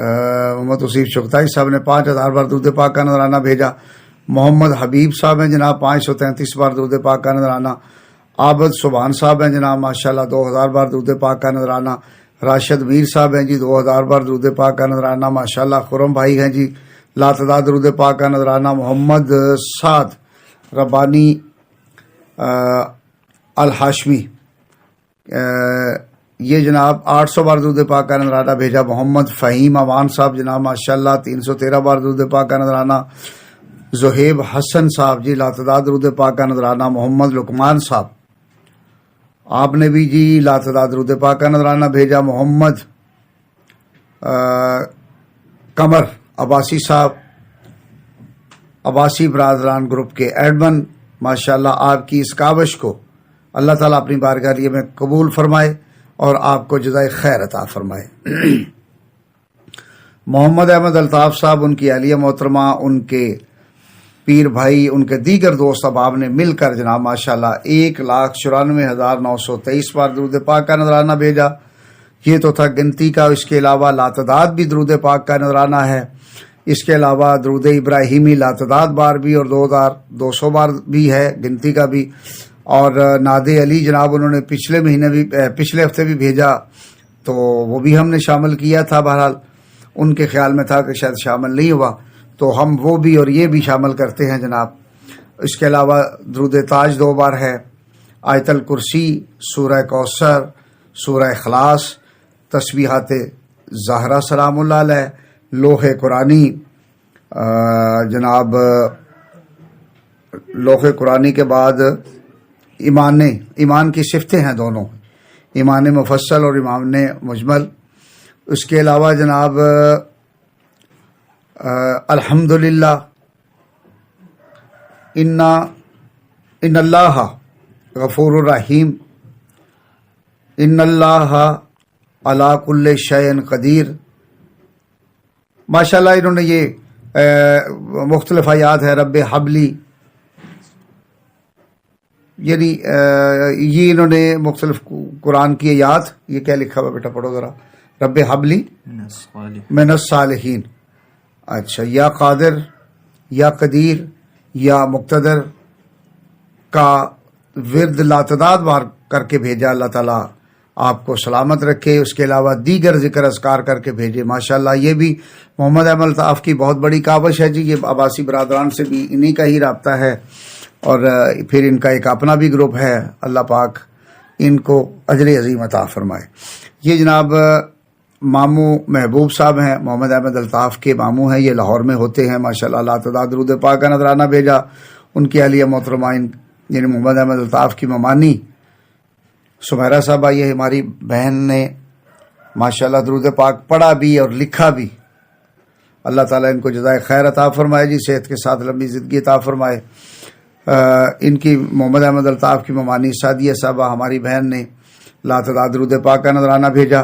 محمد توصیف چغتائی صاحب نے 5000 بار درود پاک کا نذرانہ بھیجا. محمد حبیب صاحب ہیں جناب 533 بار درود پاک کا نذرانہ. عابد سبحان صاحب ہیں جناب ماشاءاللہ 2000 بار درود پاک کا نذرانہ. راشد میر صاحب ہیں جی 2000 بار درود پاک کا نذرانہ ماشاءاللہ. خرم بھائی ہیں جی لاتعداد درود پاک کا نذرانہ. محمد سعد ربانی الہاشمی یہ جناب 800 بار درود پاک کا نذرانہ بھیجا. محمد فہیم امان صاحب جناب ماشاءاللہ 313 بار درود پاک کا نذرانہ. زہیب حسن صاحب جی لاتعداد درود پاک کا نذرانہ. محمد لقمان صاحب آپ نے بھی جی لاتعداد درود پاک کا نذرانہ بھیجا. محمد قمر عباسی صاحب عباسی برادران گروپ کے ایڈمن ماشاءاللہ آپ کی اس کاوش کو اللہ تعالیٰ اپنی بارگاہ میں قبول فرمائے اور آپ کو جزائے خیر عطا فرمائے. محمد احمد الطاف صاحب ان کی اہلیہ محترمہ ان کے پیر بھائی ان کے دیگر دوست احباب نے مل کر جناب ماشاءاللہ 1,94,923 بار درود پاک کا نذرانہ بھیجا. یہ تو تھا گنتی کا. اس کے علاوہ لاتعداد بھی درود پاک کا نذرانہ ہے. اس کے علاوہ درود ابراہیمی لاتعداد بار بھی اور 2200 بار بھی ہے گنتی کا بھی. اور ناد علی جناب انہوں نے پچھلے ہفتے بھی بھیجا تو وہ بھی ہم نے شامل کیا تھا. بہرحال ان کے خیال میں تھا کہ شاید شامل نہیں ہوا تو ہم وہ بھی اور یہ بھی شامل کرتے ہیں جناب. اس کے علاوہ درود تاج 2 بار ہے. آیت الکرسی سورہ کوثر سورہ اخلاص تسبیحات زہرا سلام اللہ علیہ لوح قرآنی جناب لوح قرآنی کے بعد ایمان کی صفتیں ہیں دونوں ایمان مفصل اور ایمان مجمل. اس کے علاوہ جناب الحمدللہ ان اللہ غفور الرحیم ان اللہ علی کل شیء قدیر. ماشاءاللہ انہوں نے یہ مختلف آیات ہے. رب حبلی یعنی یہ انہوں نے مختلف قرآن کی آیات. یہ کیا لکھا ہوا بیٹا پڑھو ذرا. رب حبلی من الصالحین. اچھا یا قادر یا قدیر یا مقتدر کا ورد لاتعداد بار کر کے بھیجا. اللہ تعالیٰ آپ کو سلامت رکھے. اس کے علاوہ دیگر ذکر اذکار کر کے بھیجے. ماشاءاللہ یہ بھی محمد احمد الطاف کی بہت بڑی کاوش ہے جی. یہ عباسی برادران سے بھی انہی کا ہی رابطہ ہے اور پھر ان کا ایک اپنا بھی گروپ ہے. اللہ پاک ان کو اجر عظیم عطا فرمائے. یہ جناب ماموں محبوب صاحب ہیں محمد احمد الطاف کے ماموں ہیں. یہ لاہور میں ہوتے ہیں ماشاءاللہ. لاتعداد درود پاک کا نذرانہ بھیجا. ان کی اہلیہ محترمہ یعنی محمد احمد الطاف کی ممانی سمیرہ صاحبہ یہ ہماری بہن نے ماشاءاللہ درود پاک پڑھا بھی اور لکھا بھی. اللہ تعالیٰ ان کو جزائے خیر عطا فرمائے جی. صحت کے ساتھ لمبی زندگی عطا فرمائے. ان کی محمد احمد الطاف کی ممانی سعدیہ صاحبہ ہماری بہن نے لاتعداد درود پاک کا نذرانہ بھیجا.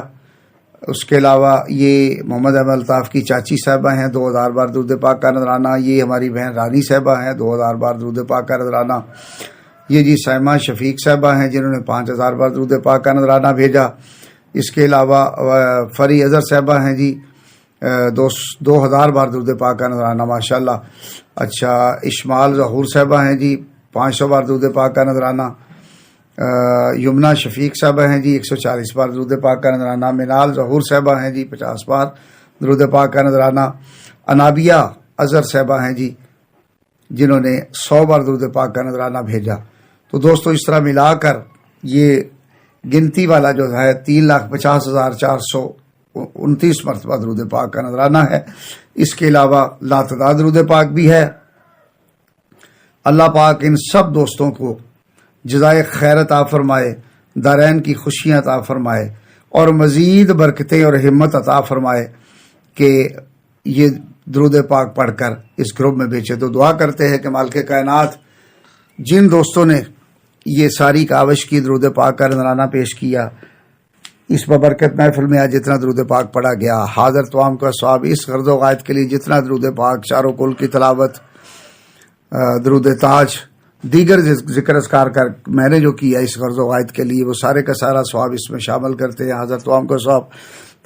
اس کے علاوہ یہ محمد احمد الطاف کی چاچی صاحبہ ہیں 2000 بار درود پاک کا نذرانہ. یہ ہماری بہن رانی صاحبہ ہیں 2000 بار درود پاک کا نذرانہ. یہ جی سائمہ شفیق صاحبہ ہیں جنہوں نے 5000 بار درود پاک کا نذرانہ بھیجا. اس کے علاوہ فری اظہر صاحبہ ہیں جی 2000 بار درود پاک کا نذرانہ ماشاءاللہ. اچھا اشمال ظہور صاحبہ ہیں جی 500 بار درود پاک کا نذرانہ. یمنا شفیق صاحبہ ہیں جی 140 بار درود پاک کا نذرانہ. منال ظہور صاحبہ ہیں جی 50 بار درود پاک کا نذرانہ. انابیہ اظہر صاحبہ ہیں جی جنہوں نے 100 بار درود پاک کا نذرانہ بھیجا. تو دوستو اس طرح ملا کر یہ گنتی والا جو ہے 3,50,429 مرتبہ درود پاک کا نذرانہ ہے. اس کے علاوہ لاتعداد درود پاک بھی ہے. اللہ پاک ان سب دوستوں کو جزائے خیر عطا فرمائے. دارین کی خوشیاں عطا فرمائے اور مزید برکتیں اور ہمت عطا فرمائے کہ یہ درود پاک پڑھ کر اس گروپ میں بیچے. تو دعا کرتے ہیں کہ مالک کائنات جن دوستوں نے یہ ساری کاوش کی درود پاک کا نذرانہ پیش کیا اس ببرکت محفل میں آج جتنا درود پاک پڑھا گیا حاضر توام کا ثواب. اس غرض و غایت کے لیے جتنا درود پاک چاروں کل کی تلاوت درود تاج دیگر ذکر اذکار کر میں نے جو کیا اس غرض و غایت کے لیے وہ سارے کا سارا ثواب اس میں شامل کرتے ہیں. حاضر توام کا ثواب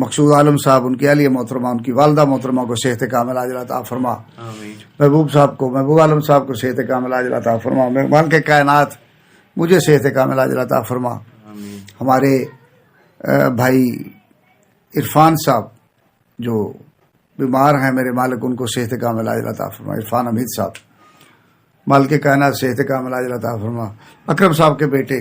مقصود عالم صاحب، ان کی اہلیہ محترمہ، ان کی والدہ محترمہ کو صحت کامل عاجل عطا فرما. محبوب عالم صاحب کو صحت کامل عاجل عطا فرما. مالک کائنات مجھے صحت کامل عاجل عطا فرما. ہمارے بھائی عرفان صاحب جو بیمار ہیں میرے مالک ان کو صحت کامل عاجل عطا فرما. عرفان حمید صاحب، مالک کائنات صحت کامل عاجل عطا فرما. اکرم صاحب کے بیٹے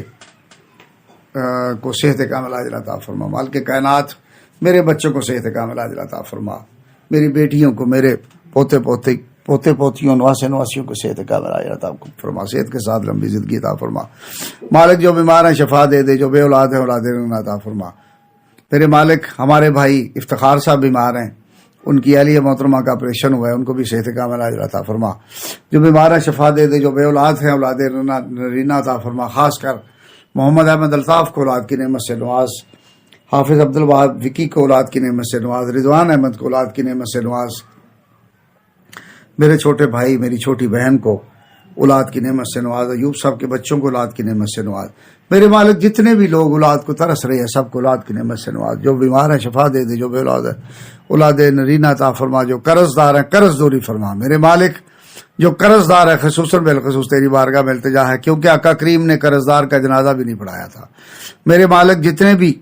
کو صحت کامل عاجل عطا فرما. مالک کائنات میرے بچوں کو صحت کامل عاجل عطا فرما. میری بیٹیوں کو، میرے پوتے پوتیوں، نواسیوں کو صحت کامل عاجل عطا فرما. صحت کے ساتھ لمبی زندگی عطا فرما. مالک جو بیمار ہیں شفا دے دے، جو بے اولاد ہیں اولاد عطا فرما. میرے مالک ہمارے بھائی افتخار صاحب بیمار ہیں، ان کی اہلیہ محترمہ کا آپریشن ہوا ہے، ان کو بھی صحت کامل عاجل عطا فرما. جو بیمار ہیں شفا دے دے، جو بے اولاد ہیں اولاد نرینہ عطا فرما. خاص کر محمد احمد الطاف کو اولاد کی نعمت سے نواز. حافظ عبد الوہاب وکی کو اولاد کی نعمت سے نواز. رضوان احمد کو اولاد کی نعمت سے نواز. میرے چھوٹے بھائی، میری چھوٹی بہن کو اولاد کی نعمت سے نواز. ایوب صاحب کے بچوں کو اولاد کی نعمت سے نواز. میرے مالک جتنے بھی لوگ اولاد کو ترس رہے ہیں سب کو اولاد کی نعمت سے نواز. جو بیمار ہیں شفا دے دے، جو بے اولاد ہے اولاد نرینہ عطا فرما. جو قرض دار ہیں قرض دوری فرما. میرے مالک جو قرض دار ہے خصوصاً بالخصوص تیری بارگاہ میں التجا ہے، کیونکہ آقا کریم نے قرض دار کا جنازہ بھی نہیں پڑھایا تھا. میرے مالک جتنے بھی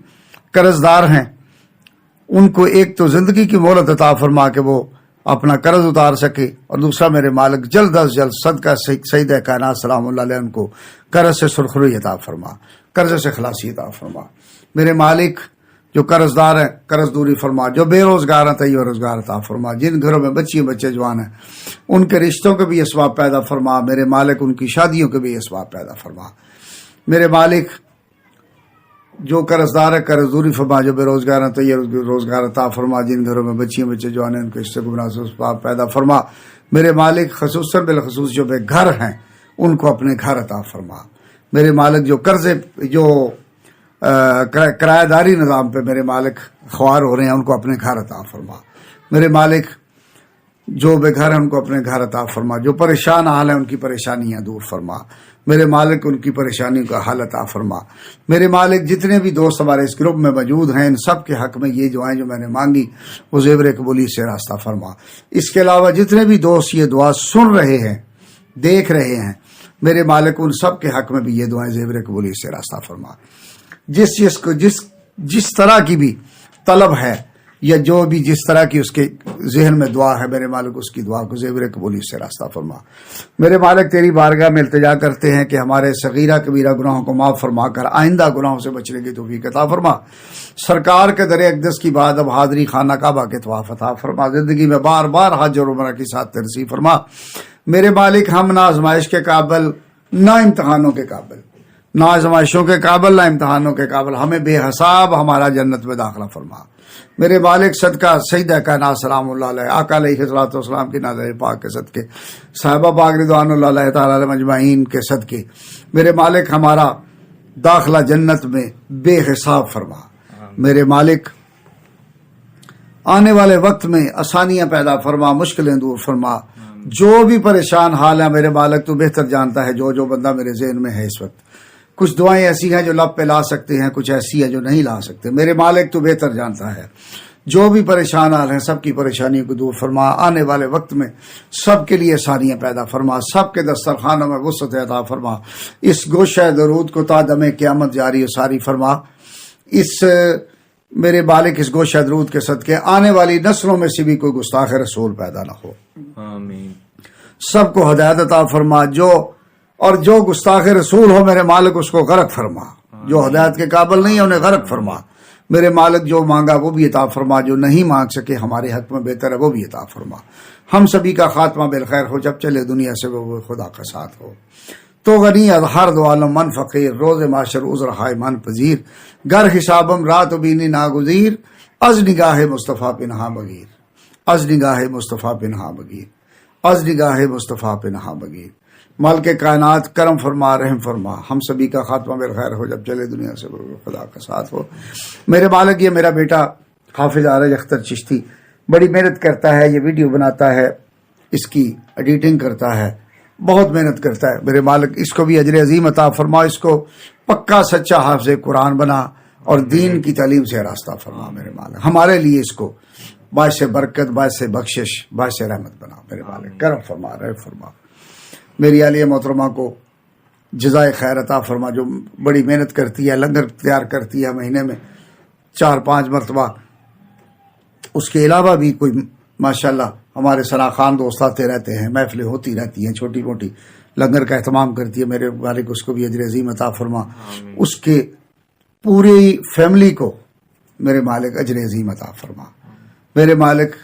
قرض دار ہیں ان کو ایک تو زندگی کی مہلت عطا فرما کہ وہ اپنا قرض اتار سکے، اور دوسرا میرے مالک جلد از جلد صدقہ سیدہ کائنات سلام اللہ علیہ ان کو قرض سے سرخروی عطا فرما، قرض سے خلاصی عطا فرما. میرے مالک جو قرض دار ہیں قرض دوری فرما. جو بے روزگار ہیں طیب روزگار عطا فرما. جن گھروں میں بچے جوان ہیں ان کے رشتوں کے بھی اسباب پیدا فرما. میرے مالک ان کی شادیوں کے بھی اسباب پیدا فرما. میرے مالک جو قرض دار ہے قرض دوری فرما. جو بے روزگار ہیں طیب روزگار عطا فرما. جن گھروں میں بچے جوان ہیں ان کے رشتے کو مناسب اسباب پیدا فرما. میرے مالک خصوصاً بالخصوص جو بے گھر ہیں ان کو اپنے گھر عطا فرما. میرے مالک جو قرضے جو کرایہ داری نظام پہ میرے مالک خوار ہو رہے ہیں ان کو اپنے گھر عطا فرما. میرے مالک جو بے گھر ہیں ان کو اپنے گھر عطا فرما. جو پریشان حال ہیں ان کی پریشانیاں دور فرما. میرے مالک ان کی پریشانیوں کا حل عطا فرما. میرے مالک جتنے بھی دوست ہمارے اس گروپ میں موجود ہیں ان سب کے حق میں یہ دعائیں جو میں نے مانگی وہ زیور قبولی سے راستہ فرما. اس کے علاوہ جتنے بھی دوست یہ دعا سن رہے ہیں دیکھ رہے ہیں میرے مالک ان سب کے حق میں بھی یہ دعائیں زیور قبولی سے راستہ فرما. جس طرح کی بھی طلب ہے یا جو بھی جس طرح کی اس کے ذہن میں دعا ہے میرے مالک اس کی دعا کو زیور قبولی سے راستہ فرما. میرے مالک تیری بارگاہ میں التجا کرتے ہیں کہ ہمارے صغیرہ کبیرہ گناہوں کو معاف فرما کر آئندہ گناہوں سے بچنے کی توفیق عطا فرما. سرکار کے در اقدس کی بعد اب حاضری خانہ کعبہ کے طواف عطا فرما. زندگی میں بار بار حج اور عمرہ کی ساتھ ترسیح فرما. میرے مالک ہم نہ آزمائش کے قابل نہ امتحانوں کے قابل، نہ آزمائشوں کے قابل نہ امتحانوں کے قابل، ہمیں بے حساب ہمارا جنت میں داخلہ فرما. میرے مالک صدقہ سیدہ کائنات سلام اللہ علیہ آقا علیہ الصلوۃ والسلام کی نازل پاک کے صدقے، صحابہ پاک رضوان اللہ علیہ تعالی علیہم اجمعین کے صدقے میرے مالک ہمارا داخلہ جنت میں بے حساب فرما. میرے مالک آنے والے وقت میں آسانیاں پیدا فرما، مشکلیں دور فرما. جو بھی پریشان حال ہے میرے مالک تو بہتر جانتا ہے جو بندہ میرے ذہن میں ہے اس وقت. کچھ دعائیں ایسی ہیں جو لب پہ لا سکتے ہیں، کچھ ایسی ہیں جو نہیں لا سکتے. میرے مالک تو بہتر جانتا ہے. جو بھی پریشان حال ہیں سب کی پریشانیوں کو دور فرما. آنے والے وقت میں سب کے لیے آسانیاں پیدا فرما. سب کے دسترخوانوں میں وسعت عطا فرما. اس گوشہ درود کو تا دم قیامت جاری و ساری فرما. اس میرے مالک اس گوشہ درود کے صدقے آنے والی نسلوں میں سے بھی کوئی گستاخ رسول پیدا نہ ہو. آمین. سب کو ہدایت عطا فرما. جو گستاخ رسول ہو میرے مالک اس کو غرق فرما. جو ہدایت کے قابل نہیں ہے انہیں غرق فرما. میرے مالک جو مانگا وہ بھی عطا فرما. جو نہیں مانگ سکے ہمارے حق میں بہتر ہے وہ بھی عطا فرما. ہم سبھی کا خاتمہ بالخیر ہو. جب چلے دنیا سے وہ خدا کا ساتھ ہو. تو غنی از ہر دو عالم من فقیر، روز معاشر عذر ہائے من پذیر، گر حسابم رات و بینی ناگزیر، از نگاہ مصطفیٰ پنہا بگیر، از نگاہ مصطفیٰ پنہا بگیر، از نگاہ مصطفیٰ پنہا بگیر. مالک کائنات کرم فرما رحم فرما. ہم سبھی کا خاتمہ بالخیر ہو. جب چلے دنیا سے خدا کا ساتھ ہو. میرے مالک یہ میرا بیٹا حافظ عارج اختر چشتی بڑی محنت کرتا ہے. یہ ویڈیو بناتا ہے، اس کی ایڈیٹنگ کرتا ہے، بہت محنت کرتا ہے. میرے مالک اس کو بھی اجر عظیم عطا فرما. اس کو پکا سچا حافظ قرآن بنا اور دین کی تعلیم سے راستہ فرما میرے مالک. ہمارے لیے اس کو باعث برکت، باعث بخشش، باعث رحمت بنا میرے مالک. کرم فرما، رحم فرما. میری عالیہ محترمہ کو جزائے خیر عطا فرما، جو بڑی محنت کرتی ہے، لنگر تیار کرتی ہے مہینے میں 4-5 مرتبہ. اس کے علاوہ بھی کوئی ماشاءاللہ ہمارے ثنا خان دوست آتے رہتے ہیں، محفلیں ہوتی رہتی ہیں، چھوٹی موٹی لنگر کا اہتمام کرتی ہے. میرے مالک اس کو بھی اجر عظیم عطا فرما. اس کے پوری فیملی کو میرے مالک اجر عظیم عطا فرما. میرے مالک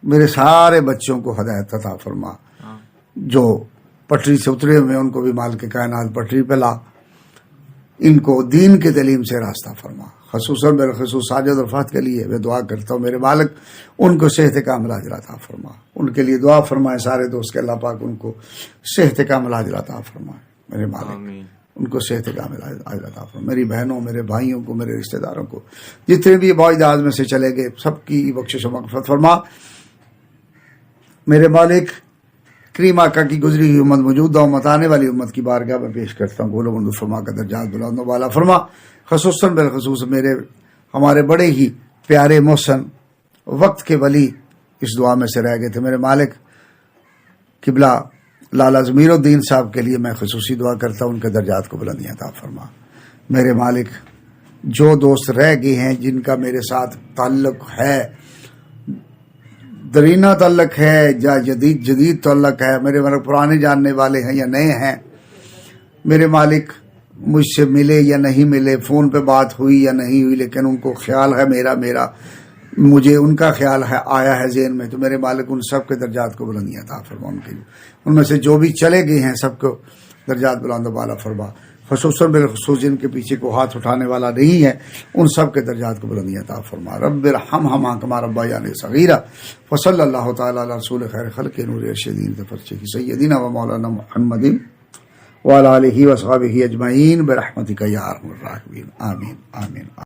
میرے سارے بچوں کو ہدایت عطا فرما. جو پٹری سے اترے ہوئے ان کو بھی مالک کائنات پٹری پہ لا. ان کو دین کے تعلیم سے راستہ فرما. خصوصاً بالخصوص ساجد رفعت کے لیے میں دعا کرتا ہوں میرے مالک ان کو صحت کاملہ عطا فرما. ان کے لیے دعا فرمائے سارے دوست کے اللہ پاک ان کو صحت کاملہ عطا فرمائے میرے مالک. ان کو صحت کاملہ عطا فرما. میری بہنوں، میرے بھائیوں کو، میرے رشتہ داروں کو، جتنے بھی باعث جہاز میں سے چلے گئے، سب کی بخشش و مغفرت فرما میرے مالک. کریم آقا کی گزری ہوئی امت، موجودہ امت، آنے والی امت کی بارگاہ میں پیش کرتا ہوں. گولو منظور فرما کا درجات بلند و بالا فرما. خصوصاً بالخصوص ہمارے بڑے ہی پیارے محسن وقت کے ولی اس دعا میں سے رہ گئے تھے میرے مالک. قبلہ لالا ضمیر الدین صاحب کے لیے میں خصوصی دعا کرتا ہوں، ان کے درجات کو بلندی عطا فرما میرے مالک. جو دوست رہ گئے ہیں جن کا میرے ساتھ تعلق ہے، درینہ تعلق ہے یا جدید تعلق ہے، میرے مالک پرانے جاننے والے ہیں یا نئے ہیں، میرے مالک مجھ سے ملے یا نہیں ملے، فون پہ بات ہوئی یا نہیں ہوئی، لیکن ان کو خیال ہے میرا مجھے ان کا خیال ہے آیا ہے ذہن میں، تو میرے مالک ان سب کے درجات کو بلندی عطا فرما. ان میں سے جو بھی چلے گئے ہیں سب کو درجات بلند و بالا فرما. خصوصاً بالخصوص جن کے پیچھے کو ہاتھ اٹھانے والا نہیں ہے ان سب کے درجات کو بلندی عطا فرما. رب ارحمہما کما ربیانی صغیرا. وصلی اللہ تعالی علی رسول خیر خلق نور ارشدین تفرچی سیدنا و مولانا محمد وعلی آلہ و صحبہ اجمعین برحمتک یا ارحم الراحمین. آمین آمین.